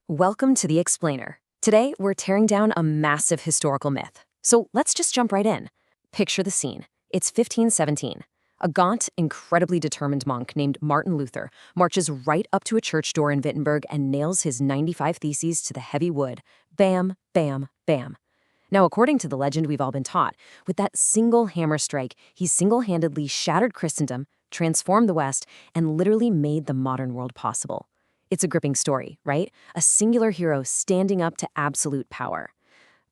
Welcome to The Explainer. Today, we're tearing down a massive historical myth. So let's just jump right in. Picture the scene. It's 1517. A gaunt, incredibly determined monk named Martin Luther marches right up to a church door in Wittenberg and nails his 95 Theses to the heavy wood. Bam, bam, bam. Now, according to the legend we've all been taught, with that single hammer strike, he single-handedly shattered Christendom, transformed the West, and literally made the modern world possible. It's a gripping story, right? A singular hero standing up to absolute power.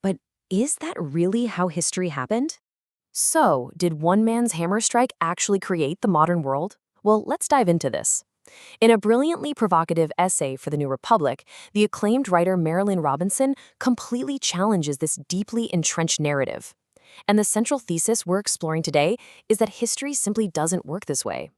But is that really how history happened? So, did one man's hammer strike actually create the modern world? Well, let's dive into this. In a brilliantly provocative essay for the New Republic, the acclaimed writer Marilyn Robinson completely challenges this deeply entrenched narrative. And the central thesis we're exploring today is that history simply doesn't work this way.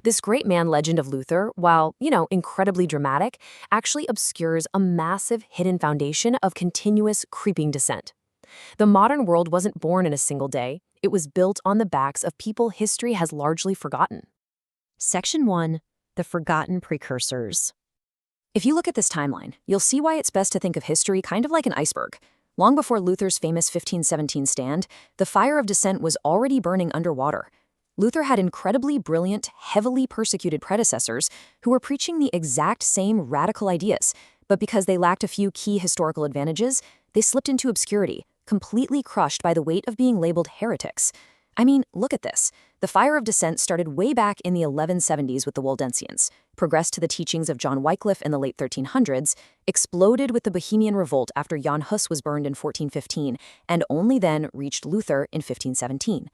This great man legend of Luther, while, incredibly dramatic, actually obscures a massive hidden foundation of continuous creeping descent. The modern world wasn't born in a single day. It was built on the backs of people history has largely forgotten. Section 1. The Forgotten Precursors. If you look at this timeline, you'll see why it's best to think of history kind of like an iceberg. Long before Luther's famous 1517 stand, the fire of dissent was already burning underwater. Luther had incredibly brilliant, heavily persecuted predecessors who were preaching the exact same radical ideas, but because they lacked a few key historical advantages, they slipped into obscurity, completely crushed by the weight of being labeled heretics. I mean, look at this. The fire of dissent started way back in the 1170s with the Waldensians, progressed to the teachings of John Wycliffe in the late 1300s, exploded with the Bohemian Revolt after Jan Hus was burned in 1415, and only then reached Luther in 1517.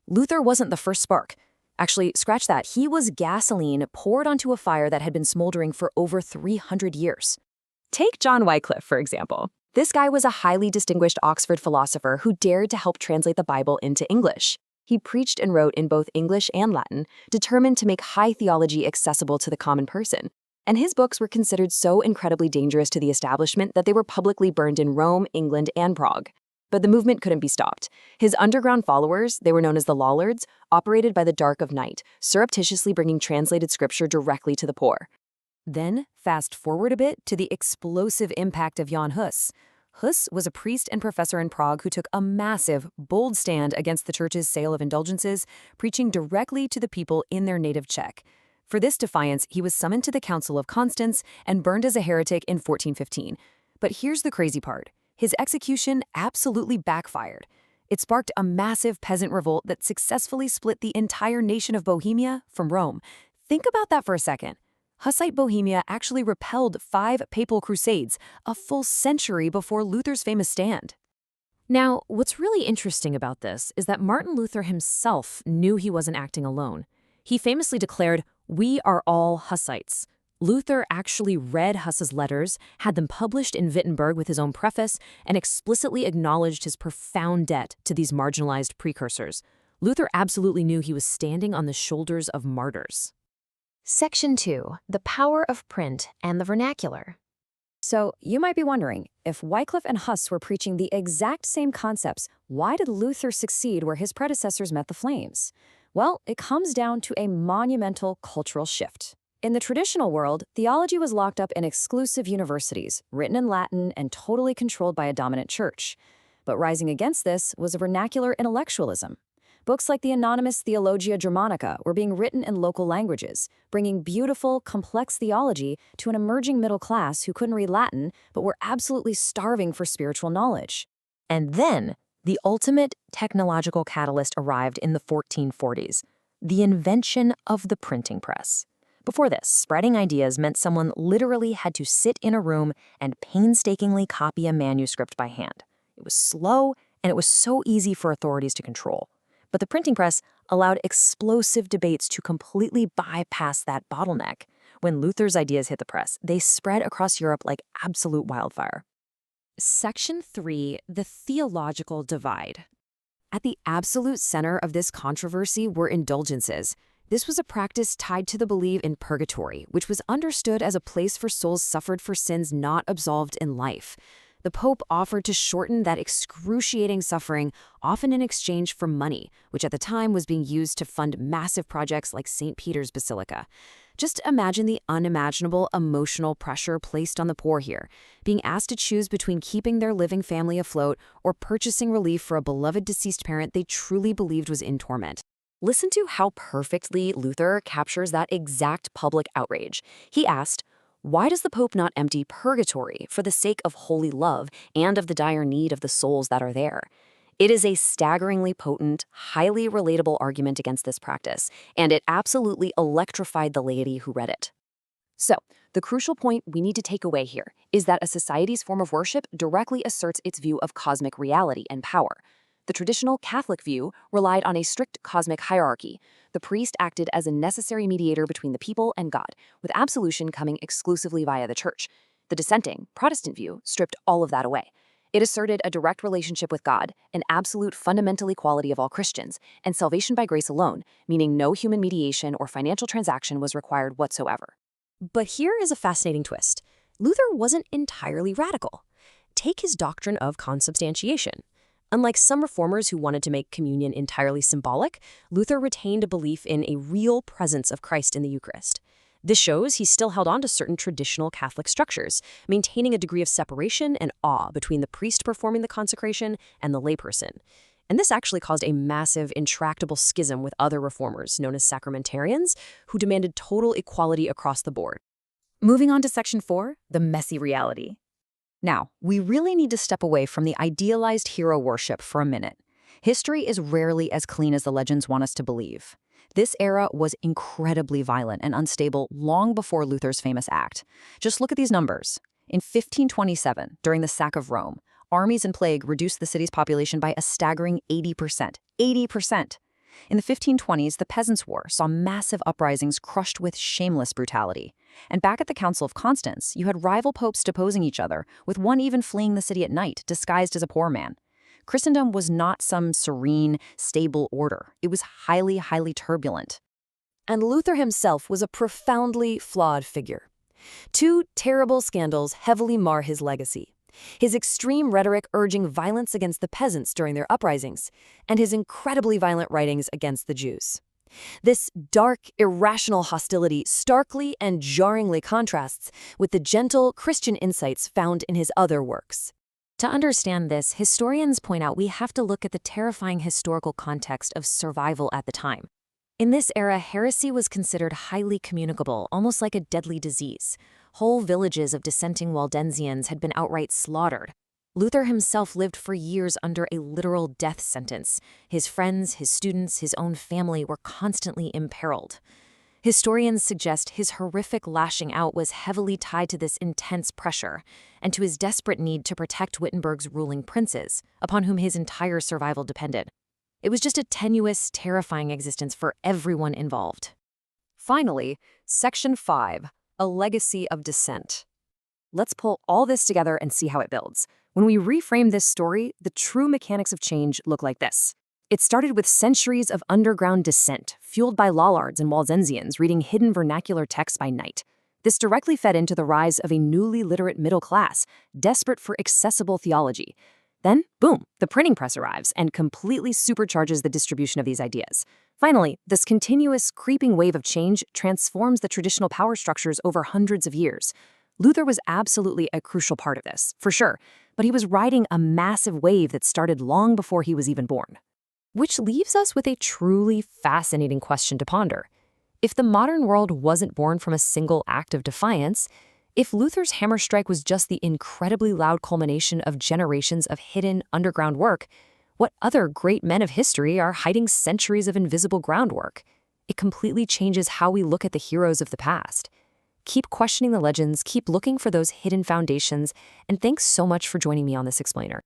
Luther wasn't the first spark. Actually, scratch that, he was gasoline poured onto a fire that had been smoldering for over 300 years. Take John Wycliffe, for example. This guy was a highly distinguished Oxford philosopher who dared to help translate the Bible into English. He preached and wrote in both English and Latin, determined to make high theology accessible to the common person. And his books were considered so incredibly dangerous to the establishment that they were publicly burned in Rome, England, and Prague. But the movement couldn't be stopped. His underground followers, they were known as the Lollards, operated by the dark of night, surreptitiously bringing translated scripture directly to the poor. Then, fast forward a bit to the explosive impact of Jan Hus. Hus was a priest and professor in Prague who took a massive, bold stand against the church's sale of indulgences, preaching directly to the people in their native Czech. For this defiance, he was summoned to the Council of Constance and burned as a heretic in 1415. But here's the crazy part. His execution absolutely backfired. It sparked a massive peasant revolt that successfully split the entire nation of Bohemia from Rome. Think about that for a second. Hussite Bohemia actually repelled 5 papal crusades, a full century before Luther's famous stand. Now, what's really interesting about this is that Martin Luther himself knew he wasn't acting alone. He famously declared, "We are all Hussites." Luther actually read Huss's letters, had them published in Wittenberg with his own preface, and explicitly acknowledged his profound debt to these marginalized precursors. Luther absolutely knew he was standing on the shoulders of martyrs. Section 2. The Power of Print and the Vernacular. So, you might be wondering, if Wycliffe and Huss were preaching the exact same concepts, why did Luther succeed where his predecessors met the flames? Well, it comes down to a monumental cultural shift. In the traditional world, theology was locked up in exclusive universities, written in Latin and totally controlled by a dominant church. But rising against this was a vernacular intellectualism. Books like the anonymous Theologia Germanica were being written in local languages, bringing beautiful, complex theology to an emerging middle class who couldn't read Latin but were absolutely starving for spiritual knowledge. And then, the ultimate technological catalyst arrived in the 1440s, the invention of the printing press. Before this, spreading ideas meant someone literally had to sit in a room and painstakingly copy a manuscript by hand. It was slow, and it was so easy for authorities to control. But the printing press allowed explosive debates to completely bypass that bottleneck. When Luther's ideas hit the press, they spread across Europe like absolute wildfire. Section 3. The Theological Divide. At the absolute center of this controversy were indulgences. This was a practice tied to the belief in purgatory, which was understood as a place for souls suffered for sins not absolved in life. The Pope offered to shorten that excruciating suffering, often in exchange for money, which at the time was being used to fund massive projects like St. Peter's Basilica. Just imagine the unimaginable emotional pressure placed on the poor here, being asked to choose between keeping their living family afloat or purchasing relief for a beloved deceased parent they truly believed was in torment. Listen to how perfectly Luther captures that exact public outrage. He asked, "Why does the Pope not empty purgatory for the sake of holy love and of the dire need of the souls that are there?" It is a staggeringly potent, highly relatable argument against this practice, and it absolutely electrified the laity who read it. So, the crucial point we need to take away here is that a society's form of worship directly asserts its view of cosmic reality and power. The traditional Catholic view relied on a strict cosmic hierarchy. The priest acted as a necessary mediator between the people and God, with absolution coming exclusively via the church. The dissenting Protestant view stripped all of that away. It asserted a direct relationship with God, an absolute fundamental equality of all Christians, and salvation by grace alone, meaning no human mediation or financial transaction was required whatsoever. But here is a fascinating twist. Luther wasn't entirely radical. Take his doctrine of consubstantiation. Unlike some reformers who wanted to make communion entirely symbolic, Luther retained a belief in a real presence of Christ in the Eucharist. This shows he still held on to certain traditional Catholic structures, maintaining a degree of separation and awe between the priest performing the consecration and the layperson. And this actually caused a massive, intractable schism with other reformers, known as sacramentarians, who demanded total equality across the board. Moving on to Section 4, the messy reality. Now, we really need to step away from the idealized hero worship for a minute. History is rarely as clean as the legends want us to believe. This era was incredibly violent and unstable long before Luther's famous act. Just look at these numbers. In 1527, during the sack of Rome, armies and plague reduced the city's population by a staggering 80%. 80%! In the 1520s, the Peasants' War saw massive uprisings crushed with shameless brutality. And back at the Council of Constance, you had rival popes deposing each other, with one even fleeing the city at night, disguised as a poor man. Christendom was not some serene, stable order. It was highly, highly turbulent. And Luther himself was a profoundly flawed figure. Two terrible scandals heavily mar his legacy. His extreme rhetoric urging violence against the peasants during their uprisings, and his incredibly violent writings against the Jews. This dark, irrational hostility starkly and jarringly contrasts with the gentle Christian insights found in his other works. To understand this, historians point out we have to look at the terrifying historical context of survival at the time. In this era, heresy was considered highly communicable, almost like a deadly disease. Whole villages of dissenting Waldensians had been outright slaughtered. Luther himself lived for years under a literal death sentence. His friends, his students, his own family were constantly imperiled. Historians suggest his horrific lashing out was heavily tied to this intense pressure and to his desperate need to protect Wittenberg's ruling princes, upon whom his entire survival depended. It was just a tenuous, terrifying existence for everyone involved. Finally, Section 5, a legacy of dissent. Let's pull all this together and see how it builds. When we reframe this story, the true mechanics of change look like this. It started with centuries of underground dissent, fueled by Lollards and Waldensians reading hidden vernacular texts by night. This directly fed into the rise of a newly literate middle class, desperate for accessible theology. Then, boom, the printing press arrives and completely supercharges the distribution of these ideas. Finally, this continuous, creeping wave of change transforms the traditional power structures over hundreds of years. Luther was absolutely a crucial part of this, for sure, but he was riding a massive wave that started long before he was even born. Which leaves us with a truly fascinating question to ponder. If the modern world wasn't born from a single act of defiance, if Luther's hammer strike was just the incredibly loud culmination of generations of hidden underground work, what other great men of history are hiding centuries of invisible groundwork? It completely changes how we look at the heroes of the past. Keep questioning the legends, keep looking for those hidden foundations, and thanks so much for joining me on this explainer.